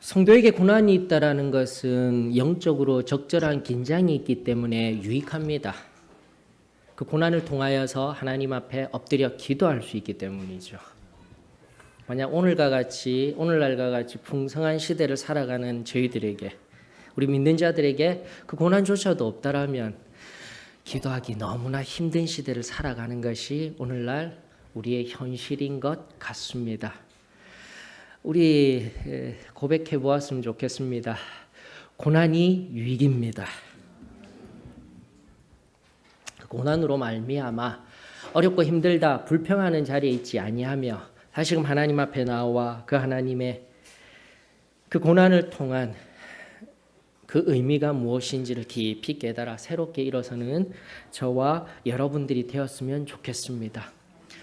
성도에게 고난이 있다라는 것은 영적으로 적절한 긴장이 있기 때문에 유익합니다. 그 고난을 통하여서 하나님 앞에 엎드려 기도할 수 있기 때문이죠. 만약 오늘날과 같이 풍성한 시대를 살아가는 저희들에게, 우리 믿는 자들에게 그 고난조차도 없다라면 기도하기 너무나 힘든 시대를 살아가는 것이 오늘날 우리의 현실인 것 같습니다. 우리 고백해 보았으면 좋겠습니다. 고난이 유익입니다. 고난으로 말미암아 어렵고 힘들다 불평하는 자리에 있지 아니하며 다시금 하나님 앞에 나와 그 하나님의 그 고난을 통한 그 의미가 무엇인지를 깊이 깨달아 새롭게 일어서는 저와 여러분들이 되었으면 좋겠습니다.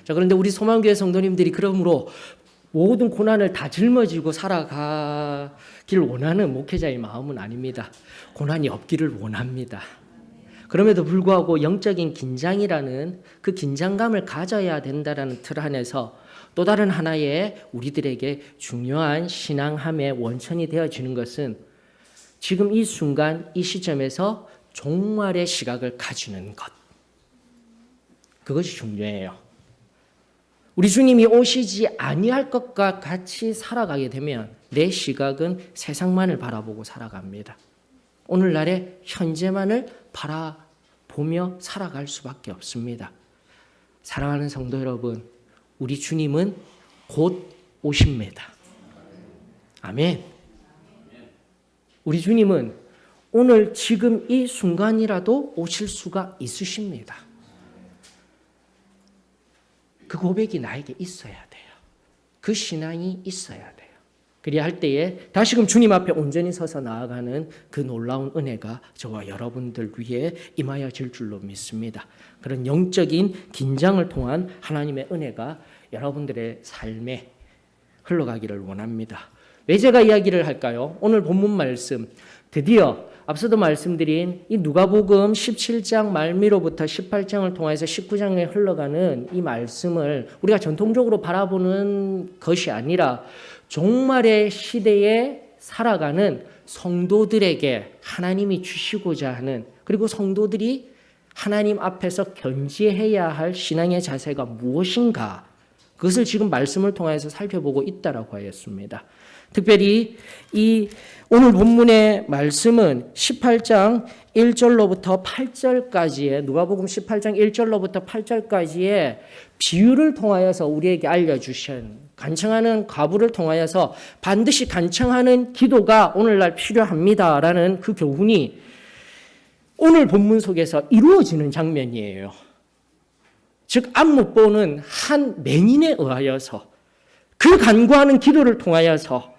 자, 그런데 우리 소망교회 성도님들이 그러므로 모든 고난을 다 짊어지고 살아가길 원하는 목회자의 마음은 아닙니다. 고난이 없기를 원합니다. 그럼에도 불구하고 영적인 긴장이라는 그 긴장감을 가져야 된다라는 틀 안에서 또 다른 하나의 우리들에게 중요한 신앙함의 원천이 되어지는 것은 지금 이 순간 이 시점에서 종말의 시각을 가지는 것, 그것이 중요해요. 우리 주님이 오시지 아니할 것과 같이 살아가게 되면 내 시각은 세상만을 바라보고 살아갑니다. 오늘날의 현재만을 바라보며 살아갈 수밖에 없습니다. 사랑하는 성도 여러분, 우리 주님은 곧 오십니다. 아멘. 우리 주님은 오늘 지금 이 순간이라도 오실 수가 있으십니다. 그 고백이 나에게 있어야 돼요. 그 신앙이 있어야 돼요. 그리야 할 때에 다시금 주님 앞에 온전히 서서 나아가는 그 놀라운 은혜가 저와 여러분들 위해 임하여질 줄로 믿습니다. 그런 영적인 긴장을 통한 하나님의 은혜가 여러분들의 삶에 흘러가기를 원합니다. 왜 제가 이야기를 할까요? 오늘 본문 말씀, 드디어 앞서도 말씀드린 이 누가복음 17장 말미로부터 18장을 통해서 19장에 흘러가는 이 말씀을 우리가 전통적으로 바라보는 것이 아니라 종말의 시대에 살아가는 성도들에게 하나님이 주시고자 하는, 그리고 성도들이 하나님 앞에서 견지해야 할 신앙의 자세가 무엇인가, 그것을 지금 말씀을 통해서 살펴보고 있다라고 하였습니다. 특별히 이 오늘 본문의 말씀은 18장 1절로부터 8절까지의, 누가복음 18장 1절로부터 8절까지의 비유를 통하여서 우리에게 알려주신, 간청하는 과부를 통하여서 반드시 간청하는 기도가 오늘날 필요합니다라는 그 교훈이 오늘 본문 속에서 이루어지는 장면이에요. 즉 안목보는 한 맹인에 의하여서 그 간구하는 기도를 통하여서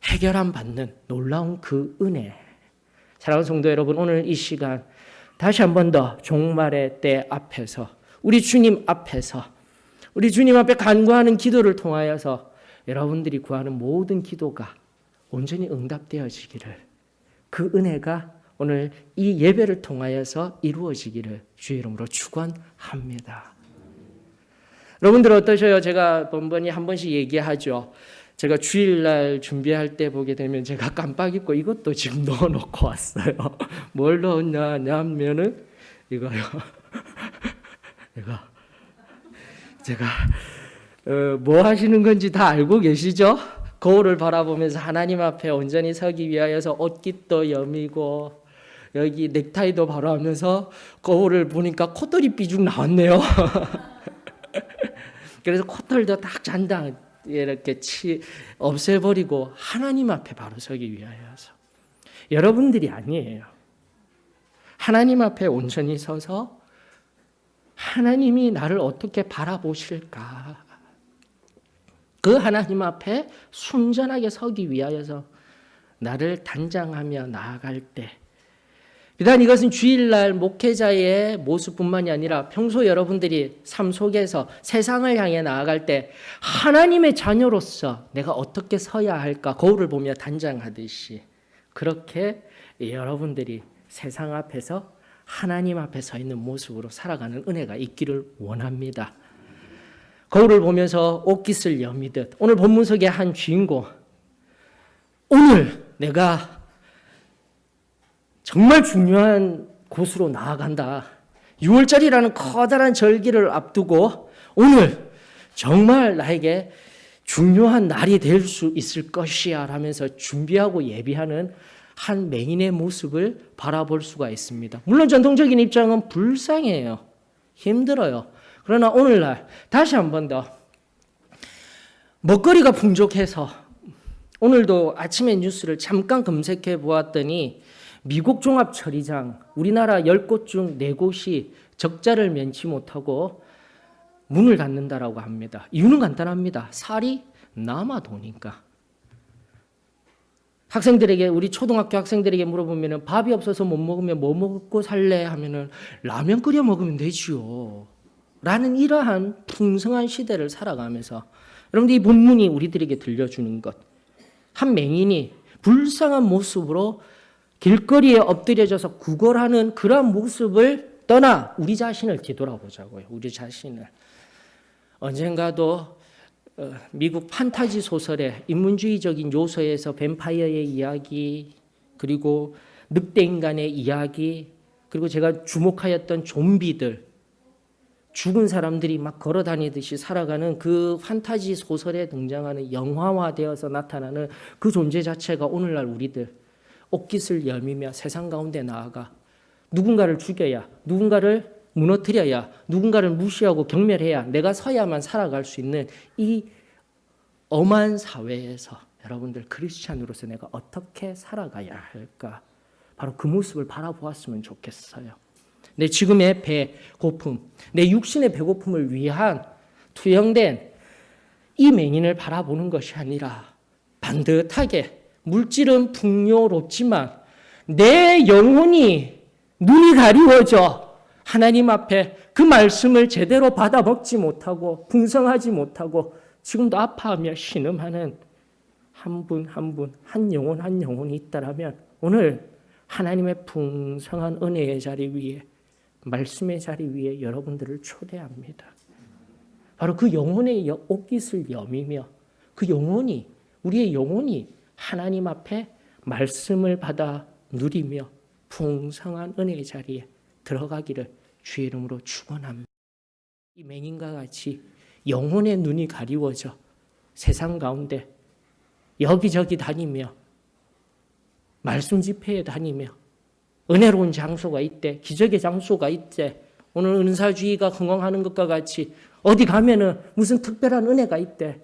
해결함 받는 놀라운 그 은혜. 사랑하는 성도 여러분, 오늘 이 시간 다시 한 번 더 종말의 때 앞에서, 우리 주님 앞에서, 우리 주님 앞에 간구하는 기도를 통하여서 여러분들이 구하는 모든 기도가 온전히 응답되어지기를, 그 은혜가 오늘 이 예배를 통하여서 이루어지기를 주의 이름으로 축원합니다. 여러분들 어떠셔요? 제가 번번이 한 번씩 얘기하죠. 제가 주일날 준비할 때 보게 되면 제가 깜빡 잊고 이것도 지금 넣어놓고 왔어요. 뭘 넣었냐 하면은 이거요. 제가 뭐 하시는 건지 다 알고 계시죠? 거울을 바라보면서 하나님 앞에 온전히 서기 위하여서 옷깃도 여미고 여기 넥타이도 바로 하면서 거울을 보니까 콧털이 삐죽 나왔네요. 그래서 콧털도 딱 잔당 이렇게 없애버리고 하나님 앞에 바로 서기 위하여서, 여러분들이 아니에요. 하나님 앞에 온전히 서서 하나님이 나를 어떻게 바라보실까, 그 하나님 앞에 순전하게 서기 위하여서 나를 단장하며 나아갈 때, 비단 이것은 주일날 목회자의 모습뿐만이 아니라 평소 여러분들이 삶 속에서 세상을 향해 나아갈 때 하나님의 자녀로서 내가 어떻게 서야 할까 거울을 보며 단장하듯이, 그렇게 여러분들이 세상 앞에서 하나님 앞에 서 있는 모습으로 살아가는 은혜가 있기를 원합니다. 거울을 보면서 옷깃을 여미듯 오늘 본문 속의 한 주인공, 오늘 내가 정말 중요한 곳으로 나아간다. 6월절이라는 커다란 절기를 앞두고 오늘 정말 나에게 중요한 날이 될 수 있을 것이야 라면서 준비하고 예비하는 한 맹인의 모습을 바라볼 수가 있습니다. 물론 전통적인 입장은 불쌍해요. 힘들어요. 그러나 오늘날 다시 한 번 더 먹거리가 풍족해서 오늘도 아침에 뉴스를 잠깐 검색해 보았더니 미국 종합처리장 우리나라 10곳 중 4곳이 적자를 면치 못하고 문을 닫는다라고 합니다. 이유는 간단합니다. 살이 남아 도니까. 학생들에게 우리 초등학교 학생들에게 물어보면 밥이 없어서 못 먹으면 뭐 먹고 살래 하면은 라면 끓여 먹으면 되지요. 라는 이러한 풍성한 시대를 살아가면서 여러분들 이 본문이 우리들에게 들려주는 것. 한 맹인이 불쌍한 모습으로 길거리에 엎드려져서 구걸하는 그런 모습을 떠나 우리 자신을 뒤돌아보자고요. 우리 자신을. 언젠가도 미국 판타지 소설의 인문주의적인 요소에서 뱀파이어의 이야기, 그리고 늑대 인간의 이야기, 그리고 제가 주목하였던 좀비들, 죽은 사람들이 막 걸어 다니듯이 살아가는 그 판타지 소설에 등장하는 영화화되어서 나타나는 그 존재 자체가 오늘날 우리들 옷깃을 여미며 세상 가운데 나아가 누군가를 죽여야, 누군가를 무너뜨려야, 누군가를 무시하고 경멸해야 내가 서야만 살아갈 수 있는 이 엄한 사회에서 여러분들 크리스찬으로서 내가 어떻게 살아가야 할까? 바로 그 모습을 바라보았으면 좋겠어요. 내 지금의 배고픔, 내 육신의 배고픔을 위한 투영된 이 맹인을 바라보는 것이 아니라 반듯하게 물질은 풍요롭지만 내 영혼이 눈이 가리워져 하나님 앞에 그 말씀을 제대로 받아 먹지 못하고 풍성하지 못하고 지금도 아파하며 신음하는 한 분 한 분, 한 영혼 한 영혼이 있다라면 오늘 하나님의 풍성한 은혜의 자리 위에 말씀의 자리 위에 여러분들을 초대합니다. 바로 그 영혼의 옷깃을 여미며 그 영혼이 우리의 영혼이 하나님 앞에 말씀을 받아 누리며 풍성한 은혜의 자리에 들어가기를 주의 이름으로 축원합니다. 이 맹인과 같이 영혼의 눈이 가리워져 세상 가운데 여기저기 다니며 말씀 집회에 다니며 은혜로운 장소가 있대, 기적의 장소가 있대, 오늘 은사주의가 흥왕하는 것과 같이 어디 가면은 무슨 특별한 은혜가 있대.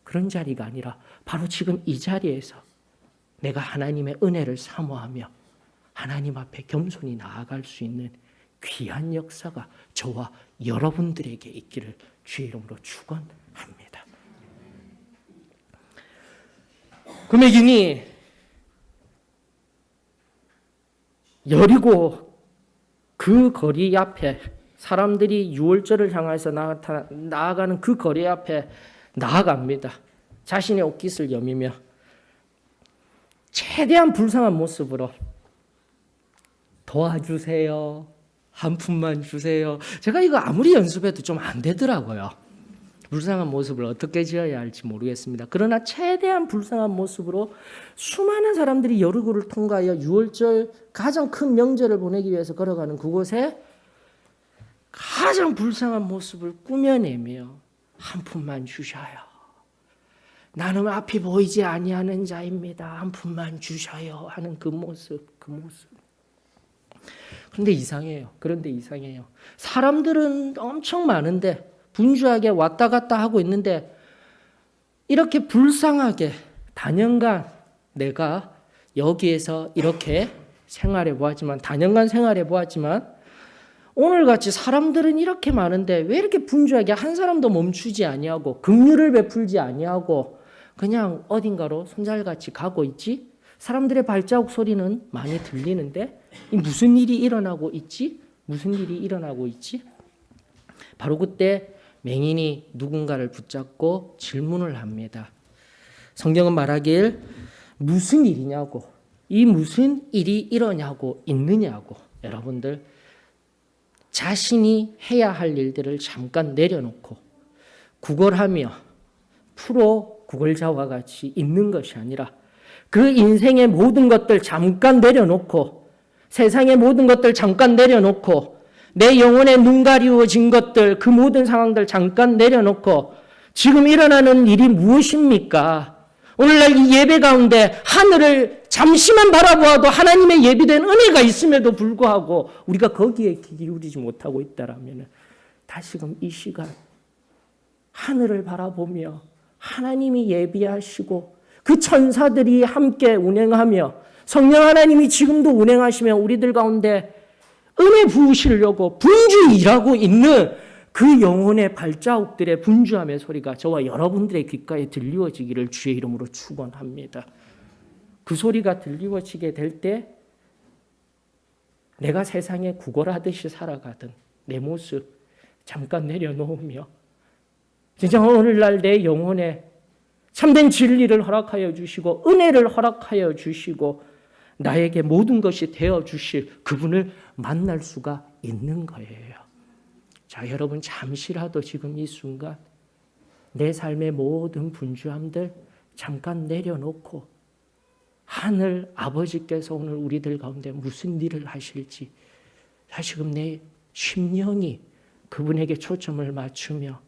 그런 자리가 아니라 바로 지금 이 자리에서 내가 하나님의 은혜를 사모하며 하나님 앞에 겸손히 나아갈 수 있는 귀한 역사가 저와 여러분들에게 있기를 주의 이름으로 축원합니다. 그 맹인이 여리고 그 거리 앞에 사람들이 유월절을 향해서 나아가는 그 거리 앞에 나아갑니다. 자신의 옷깃을 여미며 최대한 불쌍한 모습으로 도와주세요. 한 푼만 주세요. 제가 이거 아무리 연습해도 좀 안 되더라고요. 불쌍한 모습을 어떻게 지어야 할지 모르겠습니다. 그러나 최대한 불쌍한 모습으로 수많은 사람들이 여리고를 통과하여 유월절 가장 큰 명절을 보내기 위해서 걸어가는 그곳에 가장 불쌍한 모습을 꾸며내며 한 푼만 주셔요. 나는 앞이 보이지 아니하는 자입니다. 한 푼만 주셔요 하는 그 모습. 그런데 이상해요. 사람들은 엄청 많은데 분주하게 왔다 갔다 하고 있는데 이렇게 불쌍하게 단연간 내가 여기에서 이렇게 단연간 생활해 보았지만 오늘같이 사람들은 이렇게 많은데 왜 이렇게 분주하게 한 사람도 멈추지 아니하고 긍휼을 베풀지 아니하고 그냥 어딘가로 손잘같이 가고 있지? 사람들의 발자국 소리는 많이 들리는데 무슨 일이 일어나고 있지? 바로 그때 맹인이 누군가를 붙잡고 질문을 합니다. 성경은 말하길 무슨 일이냐고, 이 무슨 일이 일어나고 있느냐고 여러분들 자신이 해야 할 일들을 잠깐 내려놓고 구걸하며 프로 구걸자와 같이 있는 것이 아니라 그 인생의 모든 것들 잠깐 내려놓고, 세상의 모든 것들 잠깐 내려놓고, 내 영혼에 눈 가리워진 것들, 그 모든 상황들 잠깐 내려놓고, 지금 일어나는 일이 무엇입니까? 오늘날 이 예배 가운데 하늘을 잠시만 바라보아도 하나님의 예비된 은혜가 있음에도 불구하고 우리가 거기에 귀 기울이지 못하고 있다라면 다시금 이 시간 하늘을 바라보며 하나님이 예비하시고 그 천사들이 함께 운행하며 성령 하나님이 지금도 운행하시며 우리들 가운데 은혜 부으시려고 분주히 일하고 있는 그 영혼의 발자국들의 분주함의 소리가 저와 여러분들의 귓가에 들리워지기를 주의 이름으로 축원합니다. 그 소리가 들리워지게 될 때 내가 세상에 구걸하듯이 살아가던 내 모습 잠깐 내려놓으며 진짜 오늘날 내 영혼에 참된 진리를 허락하여 주시고 은혜를 허락하여 주시고 나에게 모든 것이 되어 주실 그분을 만날 수가 있는 거예요. 자, 여러분 잠시라도 지금 이 순간 내 삶의 모든 분주함들 잠깐 내려놓고 하늘 아버지께서 오늘 우리들 가운데 무슨 일을 하실지 다시금 내 심령이 그분에게 초점을 맞추며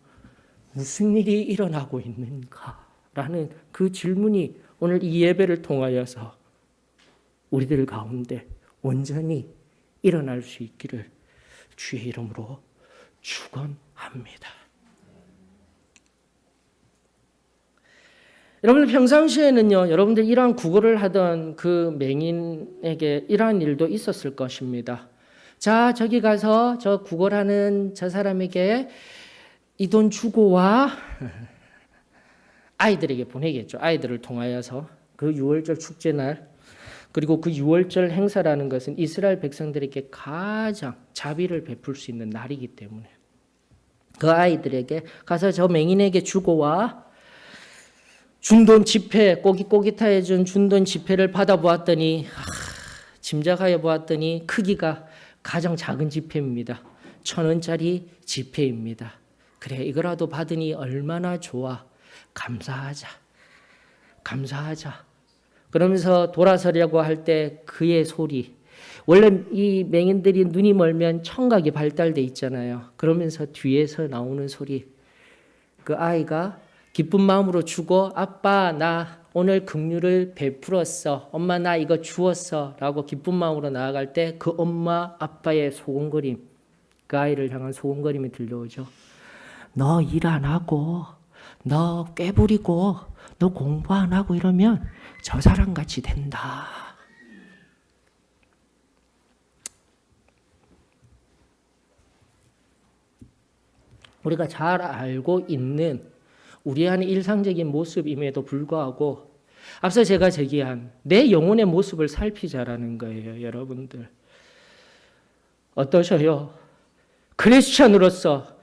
무슨 일이 일어나고 있는가라는 그 질문이 오늘 이 예배를 통하여서 우리들 가운데 온전히 일어날 수 있기를 주의 이름으로 축원합니다. 여러분들 평상시에는요, 여러분들 이러한 구걸을 하던 그 맹인에게 이러한 일도 있었을 것입니다. 자, 저기 가서 저 구걸하는 저 사람에게 이 돈 주고 와. 아이들에게 보내겠죠. 아이들을 통하여서 그 유월절 축제날 그리고 그 유월절 행사라는 것은 이스라엘 백성들에게 가장 자비를 베풀 수 있는 날이기 때문에 그 아이들에게 가서 저 맹인에게 주고 와. 준돈 지폐, 꼬깃꼬깃하게 준 돈 지폐를 받아보았더니 짐작하여 보았더니 크기가 가장 작은 지폐입니다. 1,000원짜리 지폐입니다. 그래, 이거라도 받으니 얼마나 좋아. 감사하자. 감사하자. 그러면서 돌아서려고 할 때 그의 소리. 원래 이 맹인들이 눈이 멀면 청각이 발달돼 있잖아요. 그러면서 뒤에서 나오는 소리. 그 아이가 기쁜 마음으로 주고 아빠 나 오늘 긍휼을 베풀었어. 엄마 나 이거 주었어. 라고 기쁜 마음으로 나아갈 때 그 엄마 아빠의 소곤거림, 그 아이를 향한 소곤거림이 들려오죠. 너 일 안 하고 너 꾀부리고 너 공부 안 하고 이러면 저 사람같이 된다. 우리가 잘 알고 있는 우리 안의 일상적인 모습임에도 불구하고 앞서 제가 제기한 내 영혼의 모습을 살피자라는 거예요. 여러분들 어떠셔요? 크리스천으로서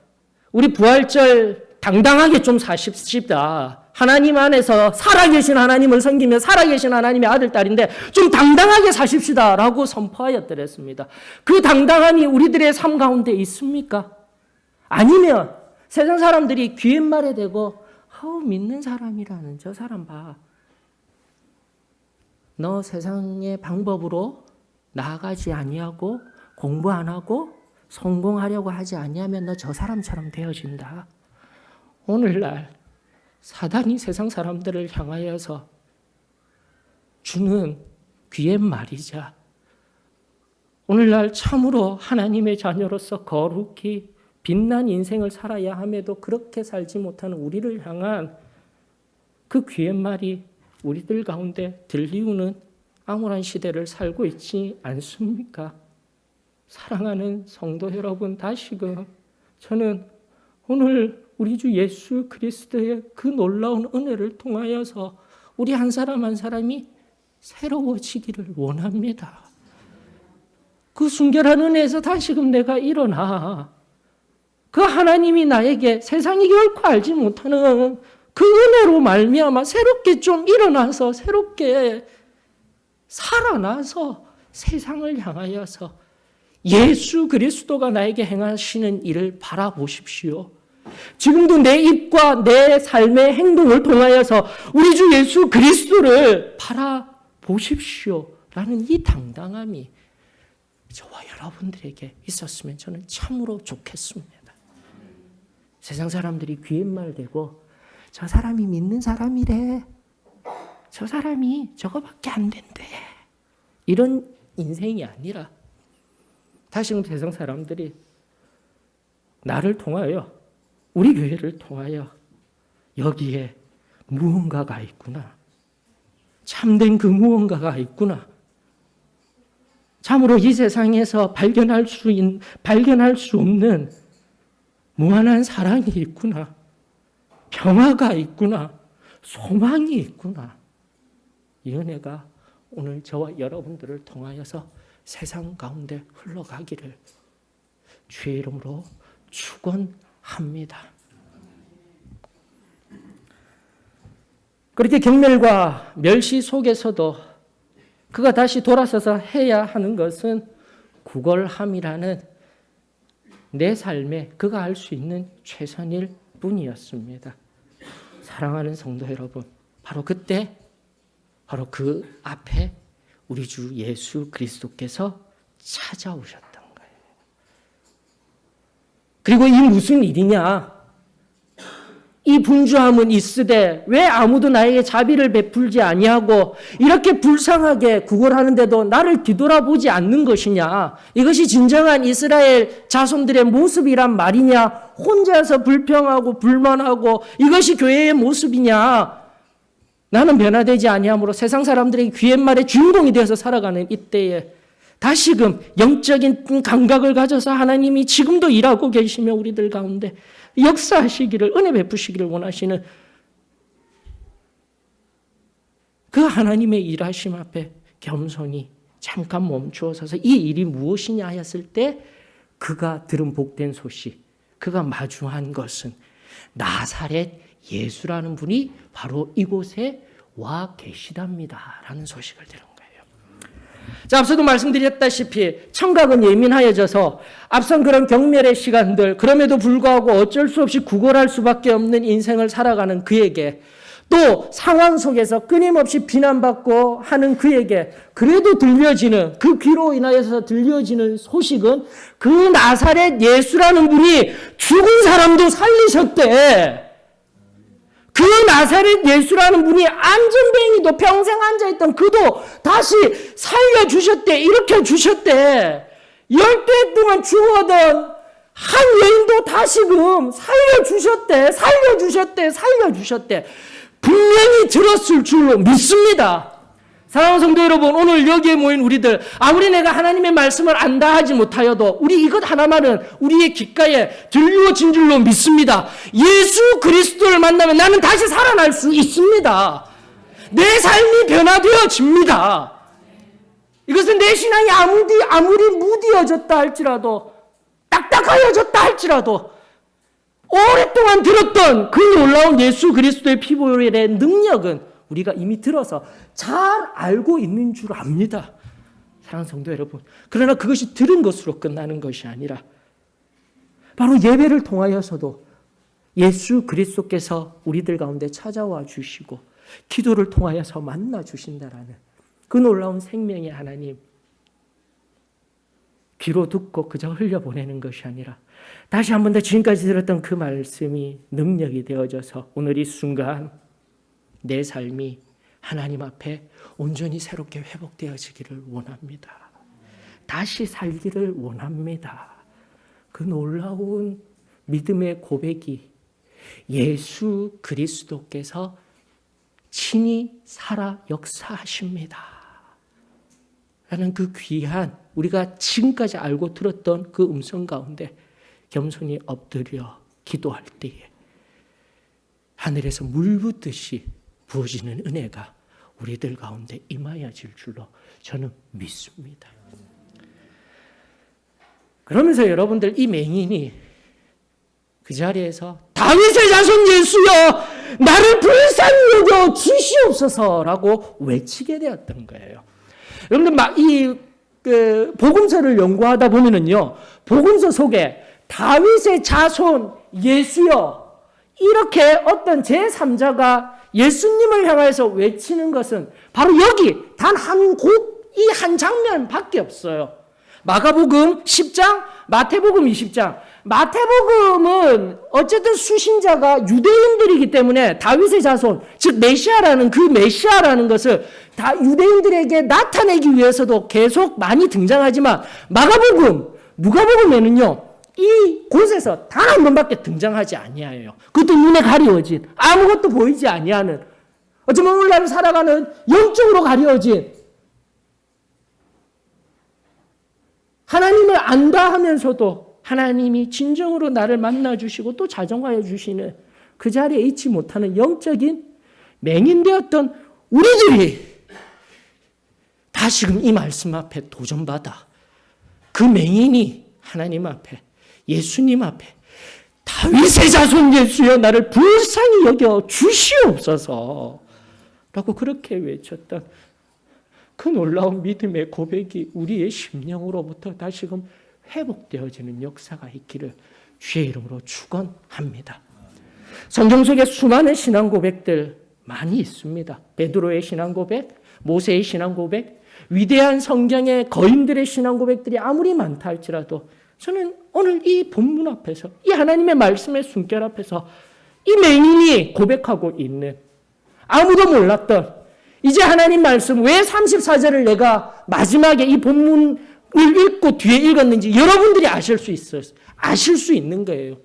우리 부활절 당당하게 좀 사십시다. 하나님 안에서 살아계신 하나님을 섬기며 살아계신 하나님의 아들, 딸인데 좀 당당하게 사십시다 라고 선포하였더랬습니다. 그 당당함이 우리들의 삶 가운데 있습니까? 아니면 세상 사람들이 귀옛말에 대고 믿는 사람이라는 저 사람 봐. 너 세상의 방법으로 나아가지 아니하고 공부 안 하고 성공하려고 하지 아니하면 너 저 사람처럼 되어진다. 오늘날 사단이 세상 사람들을 향하여서 주는 귀옛말이자 오늘날 참으로 하나님의 자녀로서 거룩히 빛난 인생을 살아야 함에도 그렇게 살지 못하는 우리를 향한 그 귀옛말이 우리들 가운데 들리우는 암울한 시대를 살고 있지 않습니까? 사랑하는 성도 여러분, 다시금 저는 오늘 우리 주 예수 그리스도의 그 놀라운 은혜를 통하여서 우리 한 사람 한 사람이 새로워지기를 원합니다. 그 순결한 은혜에서 다시금 내가 일어나 그 하나님이 나에게 세상이 결코 알지 못하는 그 은혜로 말미암아 새롭게 좀 일어나서 새롭게 살아나서 세상을 향하여서 예수 그리스도가 나에게 행하시는 일을 바라보십시오. 지금도 내 입과 내 삶의 행동을 통하여서 우리 주 예수 그리스도를 바라보십시오 라는 이 당당함이 저와 여러분들에게 있었으면 저는 참으로 좋겠습니다. 세상 사람들이 귀옛말 대고 저 사람이 믿는 사람이래, 저 사람이 저거밖에 안 된대, 이런 인생이 아니라 다시금 세상 사람들이 나를 통하여, 우리 교회를 통하여 여기에 무언가가 있구나, 참된 그 무언가가 있구나, 참으로 이 세상에서 발견할 수 없는 무한한 사랑이 있구나, 평화가 있구나, 소망이 있구나, 이 은혜가 오늘 저와 여러분들을 통하여서 세상 가운데 흘러가기를 주의 이름으로 축원합니다. 그렇게 경멸과 멸시 속에서도 그가 다시 돌아서서 해야 하는 것은 구걸함이라는 내 삶에 그가 할 수 있는 최선일 뿐이었습니다. 사랑하는 성도 여러분, 바로 그때, 바로 그 앞에 우리 주 예수 그리스도께서 찾아오셨던 거예요. 그리고 이 무슨 일이냐? 이 분주함은 있으되 왜 아무도 나에게 자비를 베풀지 아니하고 이렇게 불쌍하게 구걸하는데도 나를 뒤돌아보지 않는 것이냐? 이것이 진정한 이스라엘 자손들의 모습이란 말이냐? 혼자서 불평하고 불만하고 이것이 교회의 모습이냐? 나는 변화되지 아니함으로 세상 사람들의 귀옛말의 주인공이 되어서 살아가는 이때에 다시금 영적인 감각을 가져서 하나님이 지금도 일하고 계시며 우리들 가운데 역사하시기를, 은혜 베푸시기를 원하시는 그 하나님의 일하심 앞에 겸손히 잠깐 멈추어 서서 이 일이 무엇이냐 하였을 때 그가 들은 복된 소식, 그가 마주한 것은 나사렛 예수라는 분이 바로 이곳에 와 계시답니다 라는 소식을 들은 거예요. 자, 앞서도 말씀드렸다시피 청각은 예민하여져서 앞선 그런 경멸의 시간들, 그럼에도 불구하고 어쩔 수 없이 구걸할 수밖에 없는 인생을 살아가는 그에게, 또 상황 속에서 끊임없이 비난받고 하는 그에게 그래도 들려지는, 그 귀로 인하여서 들려지는 소식은 그 나사렛 예수라는 분이 죽은 사람도 살리셨대. 그 나사렛 예수라는 분이 안전뱅이도 평생 앉아있던 그도 다시 살려주셨대, 일으켜주셨대. 10대 동안 죽어던 한 여인도 다시금 살려주셨대. 분명히 들었을 줄로 믿습니다. 사랑하는 성도 여러분, 오늘 여기에 모인 우리들, 아무리 내가 하나님의 말씀을 안다 하지 못하여도 우리 이것 하나만은 우리의 귓가에 들려진 줄로 믿습니다. 예수 그리스도를 만나면 나는 다시 살아날 수 있습니다. 내 삶이 변화되어집니다. 이것은 내 신앙이 아무리 무디어졌다 할지라도, 딱딱하여졌다 할지라도 오랫동안 들었던 그 놀라운 예수 그리스도의 피보혈의 능력은 우리가 이미 들어서 잘 알고 있는 줄 압니다. 사랑하는 성도 여러분, 그러나 그것이 들은 것으로 끝나는 것이 아니라 바로 예배를 통하여서도 예수 그리스도께서 우리들 가운데 찾아와 주시고 기도를 통하여서 만나 주신다라는 그 놀라운 생명의 하나님, 귀로 듣고 그저 흘려보내는 것이 아니라 다시 한 번 더 지금까지 들었던 그 말씀이 능력이 되어져서 오늘 이 순간 내 삶이 하나님 앞에 온전히 새롭게 회복되어지기를 원합니다. 다시 살기를 원합니다. 그 놀라운 믿음의 고백이 예수 그리스도께서 친히 살아 역사하십니다 라는 그 귀한, 우리가 지금까지 알고 들었던 그 음성 가운데 겸손히 엎드려 기도할 때에 하늘에서 물 붓듯이 부어지는 은혜가 우리들 가운데 임하여질 줄로 저는 믿습니다. 그러면서 여러분들, 이 맹인이 그 자리에서 다윗의 자손 예수여 나를 불쌍히 여겨 주시옵소서라고 외치게 되었던 거예요. 여러분들 이 복음서를 연구하다 보면은요, 복음서 속에 다윗의 자손 예수여, 이렇게 어떤 제3자가 예수님을 향해서 외치는 것은 바로 여기 단 한 곳, 이 한 장면밖에 없어요. 마가복음 10장, 마태복음 20장. 마태복음은 어쨌든 수신자가 유대인들이기 때문에 다윗의 자손, 즉 메시아라는 그 메시아라는 것을 다 유대인들에게 나타내기 위해서도 계속 많이 등장하지만 마가복음, 누가복음에는요, 이 곳에서 단 한 번밖에 등장하지 아니하여요. 그것도 눈에 가려워진, 아무것도 보이지 아니하는, 어쩌면 오늘날 살아가는 영적으로 가려워진, 하나님을 안다 하면서도 하나님이 진정으로 나를 만나주시고 또 자정하여 주시는 그 자리에 있지 못하는 영적인 맹인되었던 우리들이 다시금 이 말씀 앞에 도전받아 그 맹인이 하나님 앞에, 예수님 앞에 다윗의 자손 예수여 나를 불쌍히 여겨 주시옵소서 라고 그렇게 외쳤던 그 놀라운 믿음의 고백이 우리의 심령으로부터 다시금 회복되어지는 역사가 있기를 주의 이름으로 축원합니다. 성경 속에 수많은 신앙 고백들 많이 있습니다. 베드로의 신앙 고백, 모세의 신앙 고백, 위대한 성경의 거인들의 신앙 고백들이 아무리 많다 할지라도 저는 오늘 이 본문 앞에서, 이 하나님의 말씀의 숨결 앞에서 이 맹인이 고백하고 있는, 아무도 몰랐던, 이제 하나님 말씀 왜 34절을 내가 마지막에 이 본문을 읽고 뒤에 읽었는지 여러분들이 아실 수 있어요. 아실 수 있는 거예요.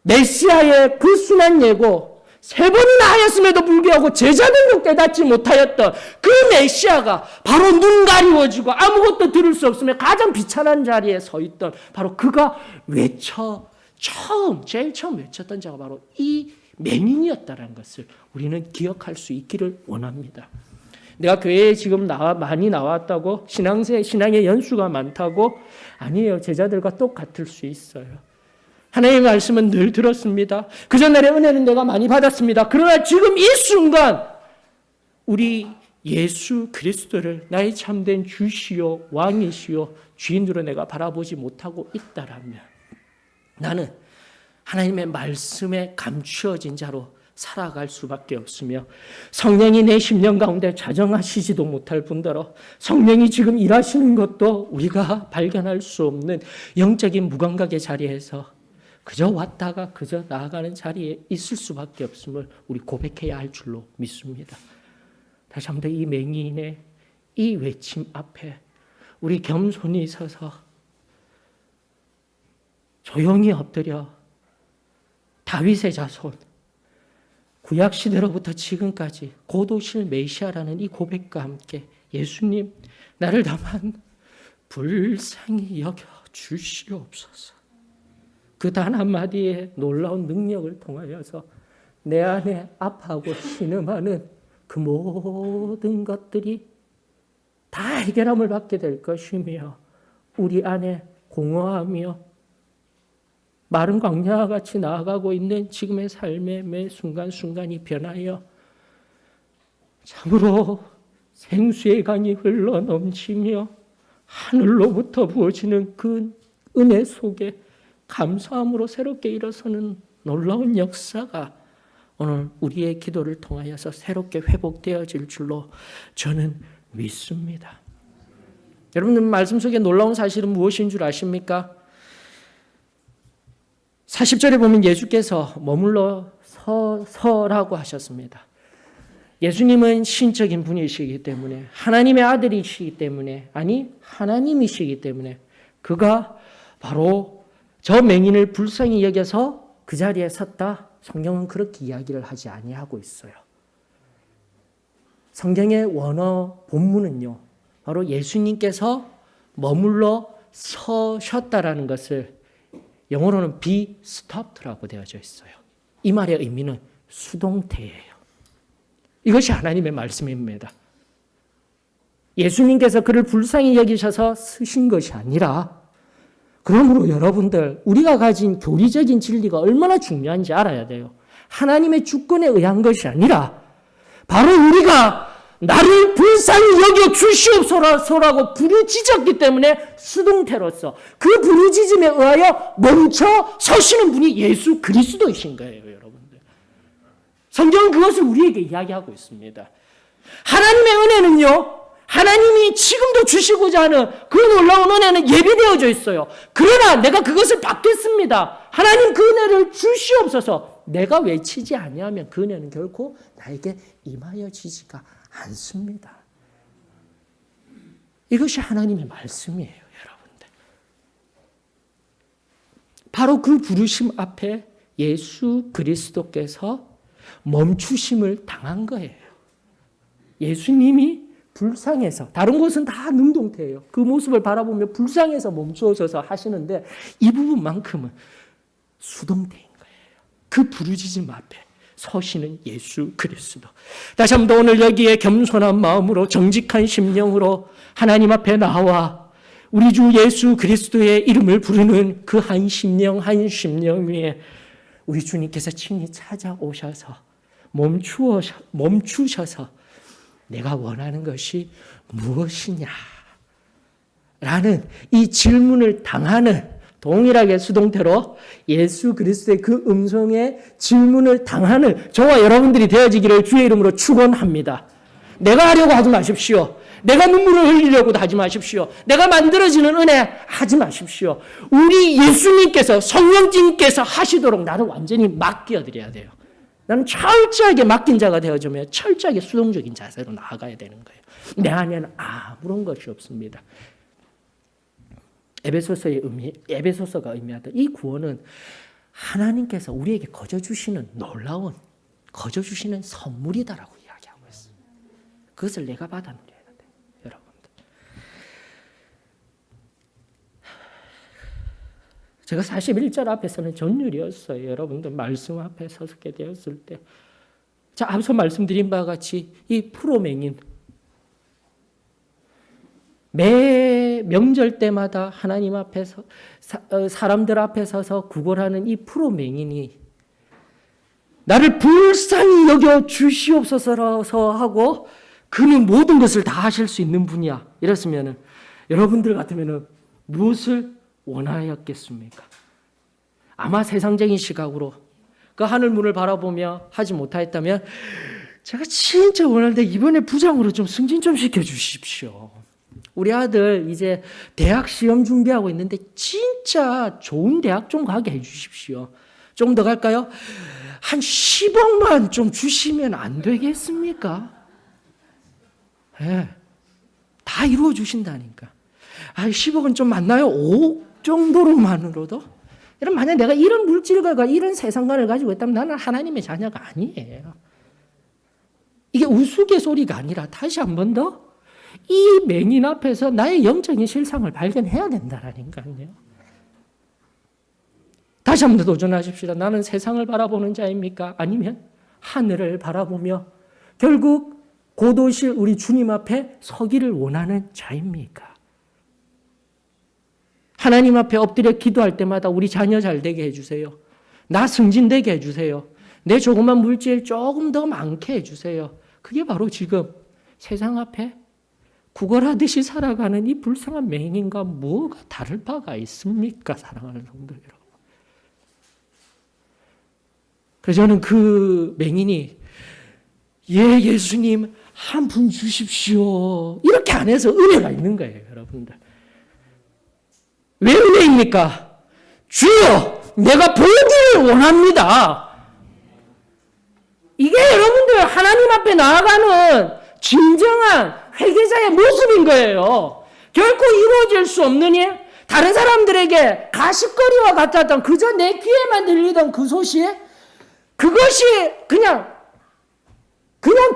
메시아의 그 순한 예고 3번이나 하였음에도 불구하고 제자들도 깨닫지 못하였던 그 메시아가 바로 눈 가리워지고 아무것도 들을 수 없으며 가장 비천한 자리에 서 있던 바로 그가 제일 처음 외쳤던 자가 바로 이 맹인이었다는 것을 우리는 기억할 수 있기를 원합니다. 내가 교회에 지금 많이 나왔다고, 신앙의 연수가 많다고, 아니에요. 제자들과 똑같을 수 있어요. 하나님의 말씀은 늘 들었습니다. 그 전날의 은혜는 내가 많이 받았습니다. 그러나 지금 이 순간 우리 예수 그리스도를 나의 참된 주시오 왕이시오 주인으로 내가 바라보지 못하고 있다라면 나는 하나님의 말씀에 감추어진 자로 살아갈 수밖에 없으며 성령이 내 심령 가운데 자정하시지도 못할 뿐더러 성령이 지금 일하시는 것도 우리가 발견할 수 없는 영적인 무감각의 자리에서 그저 왔다가 그저 나아가는 자리에 있을 수밖에 없음을 우리 고백해야 할 줄로 믿습니다. 다시 한번 이 맹인의 이 외침 앞에 우리 겸손히 서서 조용히 엎드려 다윗의 자손, 구약시대로부터 지금까지 곧 오실 메시아라는 이 고백과 함께 예수님 나를 다만 불쌍히 여겨 주시옵소서. 그 단 한마디의 놀라운 능력을 통하여서 내 안에 아파하고 신음하는 그 모든 것들이 다 해결함을 받게 될 것이며 우리 안에 공허하며 마른 광야와 같이 나아가고 있는 지금의 삶의 매 순간순간이 변하여 참으로 생수의 강이 흘러 넘치며 하늘로부터 부어지는 그 은혜 속에 감사함으로 새롭게 일어서는 놀라운 역사가 오늘 우리의 기도를 통하여서 새롭게 회복되어질 줄로 저는 믿습니다. 여러분들 말씀 속에 놀라운 사실은 무엇인 줄 아십니까? 40절에 보면 예수께서 머물러 서라고 하셨습니다. 예수님은 신적인 분이시기 때문에 하나님의 아들이시기 때문에 하나님이시기 때문에 그가 바로 저 맹인을 불쌍히 여겨서 그 자리에 섰다. 성경은 그렇게 이야기를 하지 아니하고 있어요. 성경의 원어 본문은요. 바로 예수님께서 머물러 서셨다라는 것을 영어로는 be stopped라고 되어져 있어요. 이 말의 의미는 수동태예요. 이것이 하나님의 말씀입니다. 예수님께서 그를 불쌍히 여기셔서 쓰신 것이 아니라 그러므로 여러분들 우리가 가진 교리적인 진리가 얼마나 중요한지 알아야 돼요. 하나님의 주권에 의한 것이 아니라 바로 우리가 나를 불쌍히 여겨 주시옵소서라고 부르짖었기 때문에 수동태로서 그 부르짖음에 의하여 멈춰 서시는 분이 예수 그리스도이신 거예요, 여러분들. 성경은 그것을 우리에게 이야기하고 있습니다. 하나님의 은혜는요, 하나님이 지금도 주시고자 하는 그 놀라운 은혜는 예비되어져 있어요. 그러나 내가 그것을 받겠습니다. 하나님 그 은혜를 주시옵소서. 내가 외치지 아니하면 그 은혜는 결코 나에게 임하여지지가 않습니다. 이것이 하나님의 말씀이에요, 여러분들. 바로 그 부르심 앞에 예수 그리스도께서 멈추심을 당한 거예요. 예수님이 불쌍해서, 다른 곳은 다 능동태예요. 그 모습을 바라보며 불쌍해서 멈추어서 하시는데 이 부분만큼은 수동태인 거예요. 그 부르짖음 앞에 서시는 예수 그리스도. 다시 한번 오늘 여기에 겸손한 마음으로 정직한 심령으로 하나님 앞에 나와 우리 주 예수 그리스도의 이름을 부르는 그 한 심령 한 심령 위에 우리 주님께서 친히 찾아오셔서 멈추셔서 내가 원하는 것이 무엇이냐? 라는 이 질문을 당하는, 동일하게 수동태로 예수 그리스도의 그 음성에 질문을 당하는 저와 여러분들이 되어지기를 주의 이름으로 축원합니다. 내가 하려고 하지 마십시오. 내가 눈물을 흘리려고도 하지 마십시오. 내가 만들어지는 은혜 하지 마십시오. 우리 예수님께서, 성령님께서 하시도록 나를 완전히 맡겨드려야 돼요. 나는 철저하게 맡긴 자가 되어주며 철저하게 수동적인 자세로 나아가야 되는 거예요. 내 안에는 아무런 것이 없습니다. 에베소서가 의미하던 이 구원은 하나님께서 우리에게 거저주시는 놀라운, 거저주시는 선물이다라고 이야기하고 있어요. 그것을 내가 받아 누려야 돼요, 여러분들. 제가 41절 앞에서는 전율이었어요. 여러분들 말씀 앞에 서게 되었을 때. 자, 앞서 말씀드린 바와 같이 이 프로맹인, 매 명절 때마다 하나님 앞에서 사람들 앞에 서서 구걸하는 이 프로맹인이 나를 불쌍히 여겨 주시옵소서 하고 그는 모든 것을 다 하실 수 있는 분이야. 이랬으면 여러분들 같으면 무엇을 원하였겠습니까? 아마 세상적인 시각으로 그 하늘문을 바라보며 하지 못하였다면 제가 진짜 원하는데 이번에 부장으로 좀 승진 좀 시켜주십시오. 우리 아들 이제 대학 시험 준비하고 있는데 진짜 좋은 대학 좀 가게 해주십시오. 좀 더 갈까요? 한 10억만 좀 주시면 안 되겠습니까? 네. 다 이루어 주신다니까. 10억은 좀 많나요? 5억 정도로만으로도? 여러분, 만약 내가 이런 물질과 이런 세상관을 가지고 있다면 나는 하나님의 자녀가 아니에요. 이게 우스갯소리가 아니라 다시 한 번 더 이 맹인 앞에서 나의 영적인 실상을 발견해야 된다라니까요. 다시 한 번 더 도전하십시다. 나는 세상을 바라보는 자입니까? 아니면 하늘을 바라보며 결국 고도실 우리 주님 앞에 서기를 원하는 자입니까? 하나님 앞에 엎드려 기도할 때마다 우리 자녀 잘 되게 해주세요. 나 승진되게 해주세요. 내 조그만 물질 조금 더 많게 해주세요. 그게 바로 지금 세상 앞에 구걸하듯이 살아가는 이 불쌍한 맹인과 뭐가 다를 바가 있습니까? 사랑하는 성도 여러분. 그래서 저는 그 맹인이 예수님 한 분 주십시오. 이렇게 안 해서 은혜가 있는 거예요, 여러분들. 왜 은혜입니까? 주여, 내가 보기를 원합니다. 이게 여러분들 하나님 앞에 나아가는 진정한 회개자의 모습인 거예요. 결코 이루어질 수 없는 일, 다른 사람들에게 가십거리와 같았던 그저 내 귀에만 들리던 그 소식, 그것이 그냥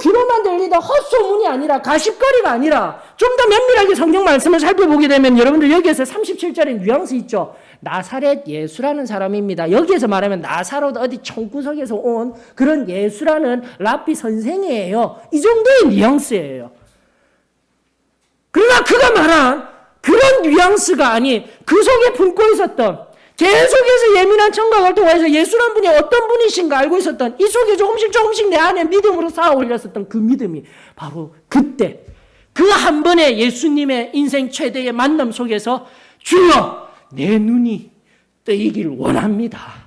귀로만 들리던 헛소문이 아니라 가십거리가 아니라 좀 더 면밀하게 성경 말씀을 살펴보게 되면 여러분들 여기에서 37절에 뉘앙스 있죠. 나사렛 예수라는 사람입니다. 여기에서 말하면 나사렛 어디 총구석에서 온 그런 예수라는 랍비 선생이에요. 이 정도의 뉘앙스예요. 그러나 그가 말한 그런 뉘앙스가 아닌 그 속에 품고 있었던 계속해서 예민한 청각을 통해서 예수란 분이 어떤 분이신가 알고 있었던, 이 속에 조금씩 내 안에 믿음으로 쌓아 올렸었던 그 믿음이 바로 그때 그 한 번의 예수님의 인생 최대의 만남 속에서 주여 내 눈이 뜨이길 원합니다.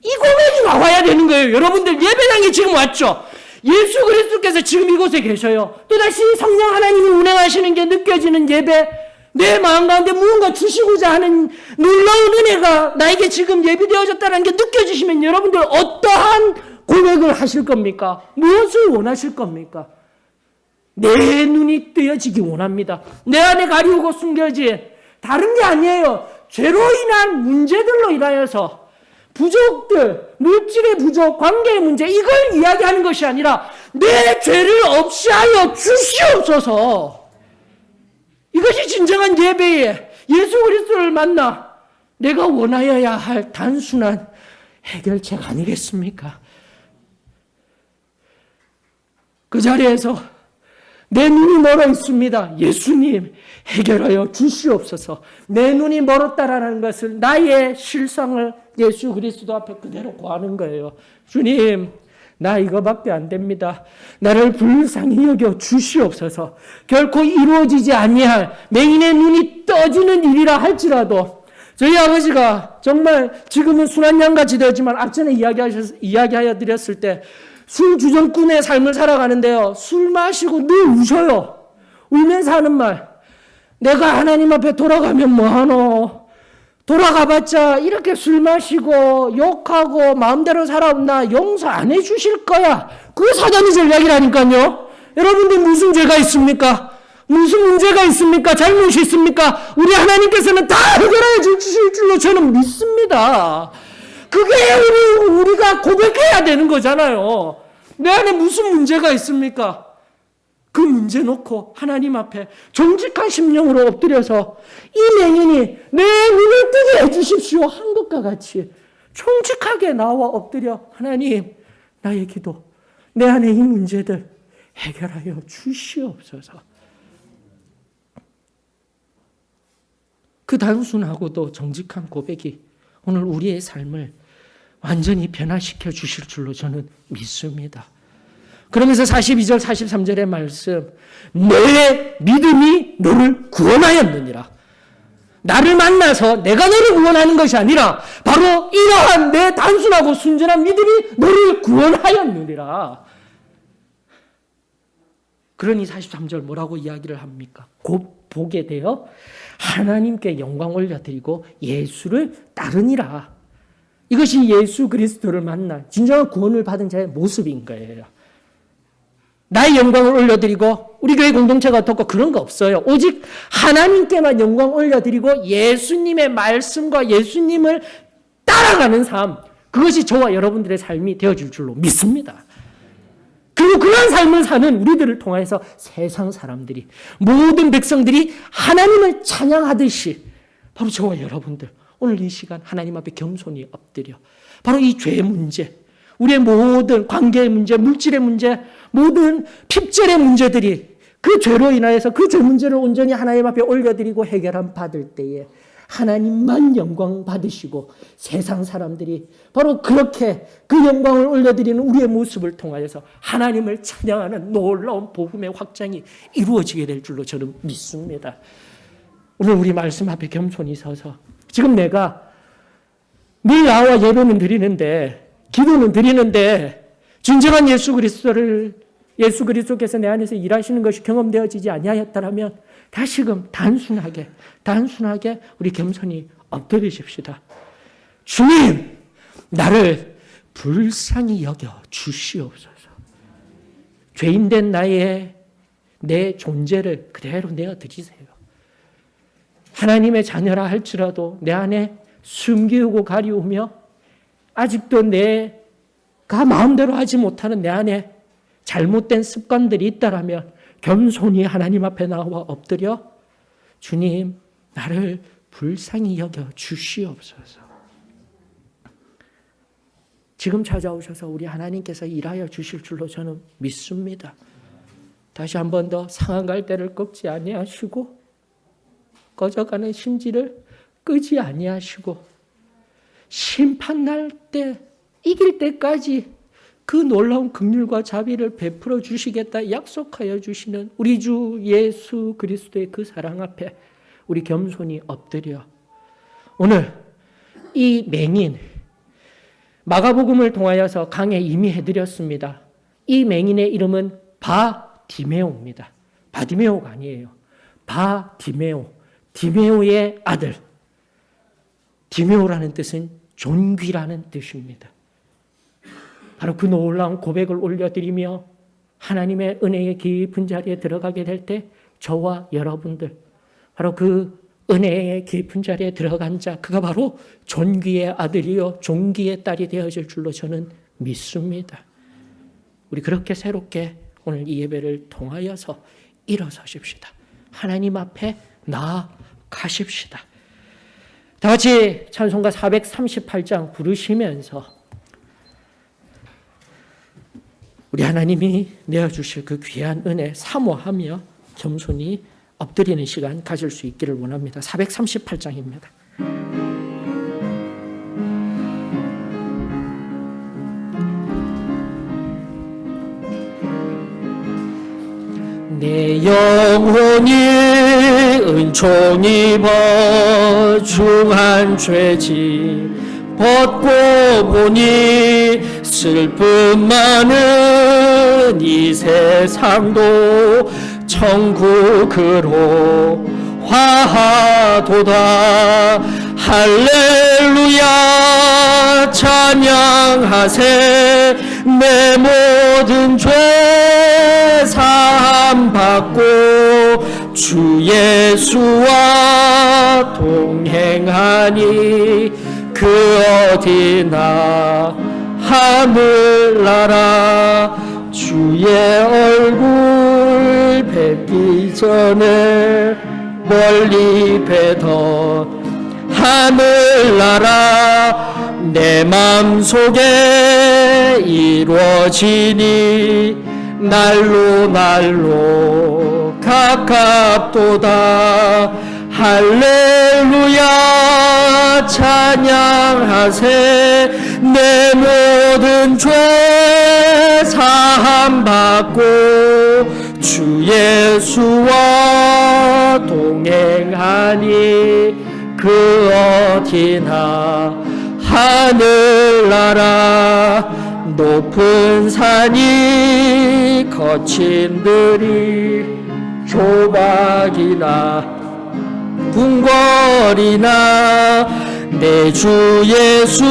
이 고백이 나와야 되는 거예요. 여러분들 예배당에 지금 왔죠? 예수 그리스도께서 지금 이곳에 계셔요. 또다시 성령 하나님이 운행하시는 게 느껴지는 예배, 내 마음 가운데 무언가 주시고자 하는 놀라운 은혜가 나에게 지금 예비되어졌다는 게 느껴지시면 여러분들 어떠한 고백을 하실 겁니까? 무엇을 원하실 겁니까? 내 눈이 뜨여지기 원합니다. 내 안에 가리우고 숨겨진 다른 게 아니에요. 죄로 인한 문제들로 인하여서 부족들, 물질의 부족, 관계의 문제, 이걸 이야기하는 것이 아니라 내 죄를 없이 하여 주시옵소서. 이것이 진정한 예배에 예수 그리스도를 만나 내가 원하여야 할 단순한 해결책 아니겠습니까? 그 자리에서 내 눈이 멀어 있습니다. 예수님 해결하여 주시옵소서. 내 눈이 멀었다라는 것을 나의 실상을 예수 그리스도 앞에 그대로 고하는 거예요. 주님, 나 이거밖에 안 됩니다. 나를 불쌍히 여겨 주시옵소서. 결코 이루어지지 아니할 맹인의 눈이 떠지는 일이라 할지라도 저희 아버지가 정말 지금은 순한 양같이 되었지만 앞전에 이야기하여 드렸을 때 술 주정꾼의 삶을 살아가는데요. 술 마시고 늘 우셔요. 울면서 하는 말. 내가 하나님 앞에 돌아가면 뭐하노? 돌아가봤자 이렇게 술 마시고 욕하고 마음대로 살아온나 용서 안 해주실 거야. 그게 사단의 전략이라니까요. 여러분들 무슨 죄가 있습니까? 무슨 문제가 있습니까? 잘못이 있습니까? 우리 하나님께서는 다 해결해 주실 줄로 저는 믿습니다. 그게 우리가 고백해야 되는 거잖아요. 내 안에 무슨 문제가 있습니까? 그 문제 놓고 하나님 앞에 정직한 심령으로 엎드려서 이 맹인이 내 눈을 뜨게 해주십시오 한 것과 같이 정직하게 나와 엎드려 하나님 나의 기도, 내 안에 이 문제들 해결하여 주시옵소서. 그 단순하고도 정직한 고백이 오늘 우리의 삶을 완전히 변화시켜 주실 줄로 저는 믿습니다. 그러면서 42절 43절의 말씀, 내 믿음이 너를 구원하였느니라. 나를 만나서 내가 너를 구원하는 것이 아니라 바로 이러한 내 단순하고 순전한 믿음이 너를 구원하였느니라. 그러니 43절 뭐라고 이야기를 합니까? 곧 보게 되어 하나님께 영광 올려드리고 예수를 따르니라. 이것이 예수 그리스도를 만난 진정한 구원을 받은 자의 모습인 거예요. 나의 영광을 올려드리고 우리 교회 공동체가 어떻고 그런 거 없어요. 오직 하나님께만 영광 올려드리고 예수님의 말씀과 예수님을 따라가는 삶, 그것이 저와 여러분들의 삶이 되어질 줄로 믿습니다. 그리고 그런 삶을 사는 우리들을 통해서 세상 사람들이, 모든 백성들이 하나님을 찬양하듯이 바로 저와 여러분들 오늘 이 시간 하나님 앞에 겸손히 엎드려 바로 이 죄의 문제, 우리의 모든 관계의 문제, 물질의 문제, 모든 핍절의 문제들이 그 죄로 인하여서 그 죄 문제를 온전히 하나님 앞에 올려드리고 해결함 받을 때에 하나님만 영광 받으시고 세상 사람들이 바로 그렇게 그 영광을 올려드리는 우리의 모습을 통하여서 하나님을 찬양하는 놀라운 복음의 확장이 이루어지게 될 줄로 저는 믿습니다. 오늘 우리 말씀 앞에 겸손히 서서 지금 내가 늘 나와 예배는 드리는데 기도는 드리는데 진정한 예수 그리스도께서 내 안에서 일하시는 것이 경험되어지지 아니하였다라면 다시금 단순하게 우리 겸손히 엎드리십시다. 주님, 나를 불쌍히 여겨 주시옵소서. 죄인된 내 존재를 그대로 내어드리세요. 하나님의 자녀라 할지라도 내 안에 숨기고 가리우며 아직도 내가 마음대로 하지 못하는 내 안에 잘못된 습관들이 있다라면 겸손히 하나님 앞에 나와 엎드려 주님, 나를 불쌍히 여겨 주시옵소서. 지금 찾아오셔서 우리 하나님께서 일하여 주실 줄로 저는 믿습니다. 다시 한 번 더 상한 갈대를 꺾지 아니하시고 꺼져가는 심지를 끄지 아니하시고 심판날 때 이길 때까지 그 놀라운 긍휼과 자비를 베풀어 주시겠다 약속하여 주시는 우리 주 예수 그리스도의 그 사랑 앞에 우리 겸손히 엎드려 오늘 이 맹인 마가복음을 통하여서 강해 이미 해드렸습니다. 이 맹인의 이름은 바디메오입니다. 바디메오가 아니에요. 바디메오, 디메오의 아들. 디메오라는 뜻은 존귀라는 뜻입니다. 바로 그 놀라운 고백을 올려드리며 하나님의 은혜의 깊은 자리에 들어가게 될 때 저와 여러분들 바로 그 은혜의 깊은 자리에 들어간 자 그가 바로 존귀의 아들이요 존귀의 딸이 되어질 줄로 저는 믿습니다. 우리 그렇게 새롭게 오늘 이 예배를 통하여서 일어서십시다. 하나님 앞에 나아가십시다. 다 같이 찬송가 438장 부르시면서 우리 하나님이 내어주실 그 귀한 은혜 사모하며 겸손히 엎드리는 시간 가질 수 있기를 원합니다. 438장입니다. 내 영혼이 은총 입어 중한 죄지 벗고 보니 슬픔 많은 이 세상도 천국으로 화하도다. 할렐루야 찬양하세. 내 모든 죄 사함 받고 주 예수와 동행하니 그 어디나 하늘나라 주의 얼굴 뵙기 전에 멀리 뵈던 하늘나라 내 맘속에 이루어지니 날로 날로 가깝도다. 할렐루야 찬양하세. 내 모든 죄 사함 받고 주 예수와 동행하니 그 어디나 하늘나라 높은 산이 거친 들이 조박이나 궁궐이나 내 주 예수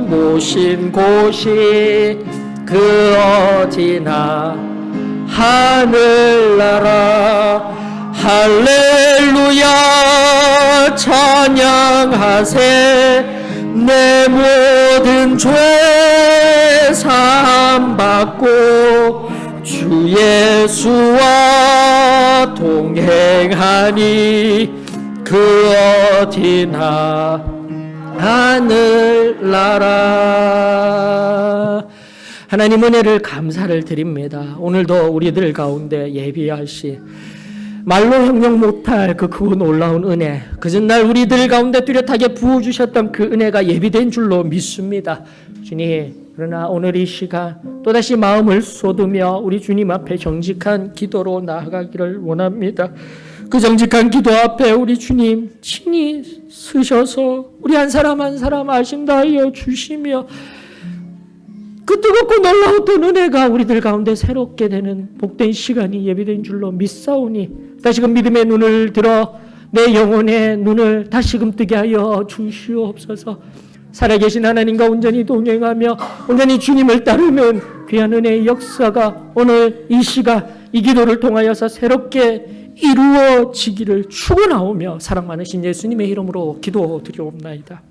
모신 곳이 그 어디나 하늘나라. 할렐루야 찬양하세. 내 모든 죄 사함 받고 주 예수와 동행하니 그 어디나 하늘나라. 하나님 은혜를 감사를 드립니다. 오늘도 우리들 가운데 예비하시 말로 형용 못할 그 크고 놀라운 은혜, 그 전날 우리들 가운데 뚜렷하게 부어주셨던 그 은혜가 예비된 줄로 믿습니다. 주님, 그러나 오늘 이 시간 또다시 마음을 쏟으며 우리 주님 앞에 정직한 기도로 나아가기를 원합니다. 그 정직한 기도 앞에 우리 주님 친히 서셔서 우리 한 사람 한 사람 아신다 하여 주시며 그 뜨겁고 놀라웠던 은혜가 우리들 가운데 새롭게 되는 복된 시간이 예비된 줄로 믿사오니 다시금 믿음의 눈을 들어 내 영혼의 눈을 다시금 뜨게 하여 주시옵소서. 살아계신 하나님과 온전히 동행하며 온전히 주님을 따르는 귀한 은혜의 역사가 오늘 이 시간 이 기도를 통하여서 새롭게 이루어지기를 축원하오며 사랑 많으신 예수님의 이름으로 기도드리옵나이다.